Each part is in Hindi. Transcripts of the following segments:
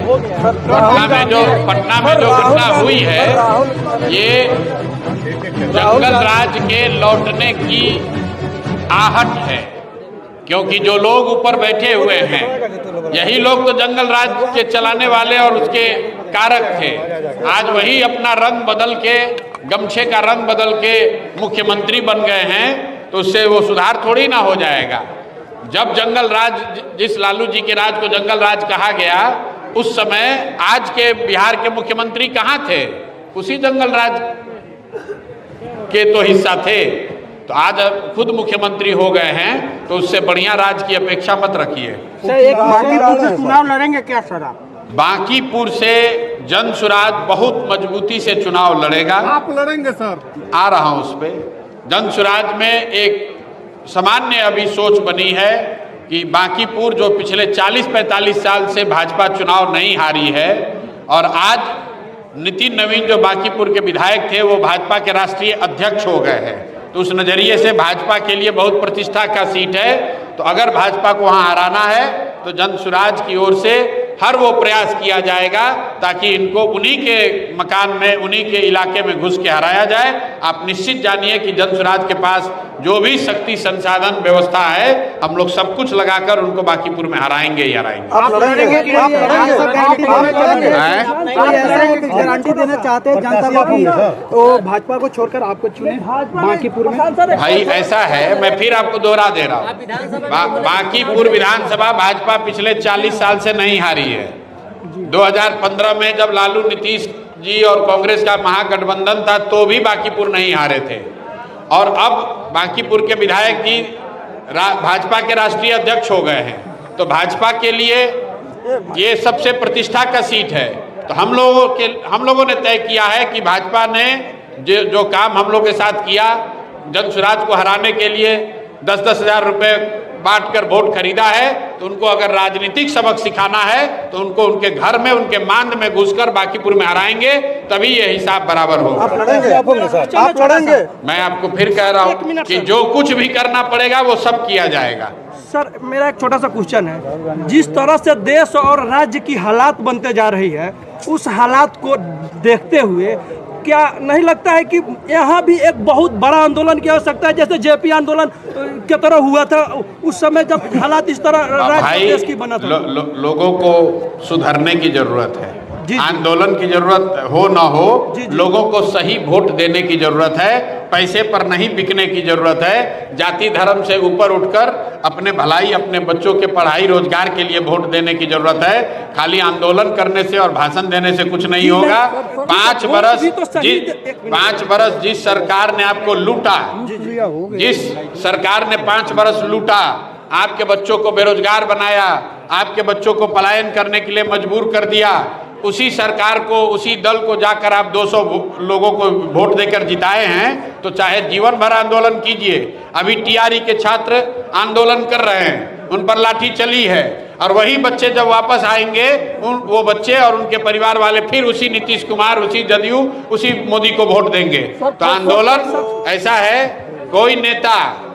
पटना में जो घटना हुई है, ये जंगल राज के लौटने की आहट है, क्योंकि जो लोग ऊपर बैठे हुए हैं यही लोग तो जंगल राज के चलाने वाले और उसके कारक थे। आज वही अपना रंग बदल के, गमछे का रंग बदल के मुख्यमंत्री बन गए हैं, तो उससे वो सुधार थोड़ी ना हो जाएगा। जब जंगल राज, जिस लालू जी के राज को जंगल राज कहा गया, उस समय आज के बिहार के मुख्यमंत्री कहाँ थे? उसी जंगल राज के तो हिस्सा थे। तो आज खुद मुख्यमंत्री हो गए हैं, तो उससे बढ़िया राज की अपेक्षा मत रखिए। सर, एक बांकीपुर से चुनाव लड़ेंगे क्या सर आप? बांकीपुर से जन सुराज बहुत मजबूती से चुनाव लड़ेगा। आप लड़ेंगे सर? आ रहा हूं उस पे। जन सुराज में एक सामान्य अभी सोच बनी है कि बांकीपुर जो पिछले 40-45 साल से भाजपा चुनाव नहीं हारी है, और आज नितिन नवीन जो बांकीपुर के विधायक थे वो भाजपा के राष्ट्रीय अध्यक्ष हो गए हैं, तो उस नजरिए से भाजपा के लिए बहुत प्रतिष्ठा का सीट है। तो अगर भाजपा को वहां हराना है तो जन सुराज की ओर से हर वो प्रयास किया जाएगा ताकि इनको उन्हीं के मकान में, उन्हीं के इलाके में घुस के हराया जाए। आप निश्चित जानिए कि जन सुराज के पास जो भी शक्ति, संसाधन, व्यवस्था है, हम लोग सब कुछ लगाकर उनको बांकीपुर में हराएंगे ही हराएंगे। आप लड़ेंगे? गारंटी देना चाहते हैं जनता को तो भाजपा को छोड़कर आपको चुने बांकीपुर में? भाई ऐसा है, मैं फिर आपको दोहरा दे रहा हूँ, बांकीपुर विधानसभा भाजपा पिछले 40 साल से नहीं हारी है। 2015 में जब लालू, नीतीश जी और कांग्रेस का महागठबंधन था तो भी बांकीपुर नहीं हारे थे, और अब बांकीपुर के विधायक जी भाजपा के राष्ट्रीय अध्यक्ष हो गए हैं, तो भाजपा के लिए ये सबसे प्रतिष्ठा का सीट है। तो हम लोगों ने तय किया है कि भाजपा ने जो काम हम लोग के साथ किया, जन सुराज को हराने के लिए 10-10 हजार रुपये बांटकर वोट खरीदा है, तो उनको अगर राजनीतिक सबक सिखाना है तो उनको उनके घर में, उनके मांद में घुसकर बांकीपुर में हराएंगे, तभी ये हिसाब बराबर होगा। आप लड़ेंगे? मैं आपको फिर कह रहा हूँ कि जो कुछ भी करना पड़ेगा वो सब किया जाएगा। सर, मेरा एक छोटा सा क्वेश्चन है, जिस तरह से देश और राज्य की हालात बनते जा रही है, उस हालात को देखते हुए क्या नहीं लगता है कि यहाँ भी एक बहुत बड़ा आंदोलन की आवश्यकता है, जैसे जेपी आंदोलन के तरह हुआ था उस समय जब हालात इस तरह राज्य देश की बना था? लोगों को सुधरने की जरूरत है, आंदोलन की जरूरत हो ना हो, लोगों को सही वोट देने की जरूरत है, पैसे पर नहीं बिकने की जरूरत है। जाति धर्म से ऊपर उठकर अपने भलाई, अपने बच्चों के पढ़ाई रोजगार के लिए वोट देने की जरूरत है। खाली आंदोलन करने से और भाषण देने से कुछ नहीं होगा। 5 बरस जिस सरकार ने आपको लूटा, जिस सरकार ने 5 बरस लूटा, आपके बच्चों को बेरोजगार बनाया, आपके बच्चों को पलायन करने के लिए मजबूर कर दिया, उसी सरकार को, उसी दल को जाकर आप 200 लोगों को वोट देकर जिताए हैं, तो चाहे जीवन भर आंदोलन कीजिए। अभी टीआरई के छात्र आंदोलन कर रहे हैं, उन पर लाठी चली है, और वही बच्चे जब वापस आएंगे, वो बच्चे और उनके परिवार वाले फिर उसी नीतीश कुमार, उसी जदयू, उसी मोदी को वोट देंगे। तो आंदोलन ऐसा है, कोई नेता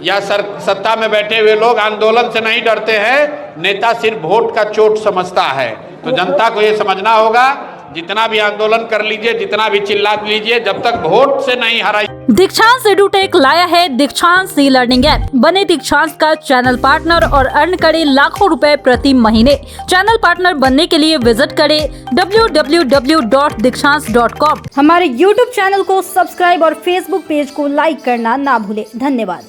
या सत्ता में बैठे हुए लोग आंदोलन से नहीं डरते हैं, नेता सिर्फ वोट का चोट समझता है। तो जनता को ये समझना होगा, जितना भी आंदोलन कर लीजिए, जितना भी चिल्ला लीजिए, जब तक वोट से नहीं हराई। दीक्षांत एडुटेक लाया है दीक्षांत सी लर्निंग ऐप। बने दीक्षांत का चैनल पार्टनर और अर्न करे लाखों रुपए प्रति महीने। चैनल पार्टनर बनने के लिए विजिट करें www.dikshans.com। हमारे YouTube चैनल को सब्सक्राइब और Facebook पेज को लाइक करना ना भूले। धन्यवाद।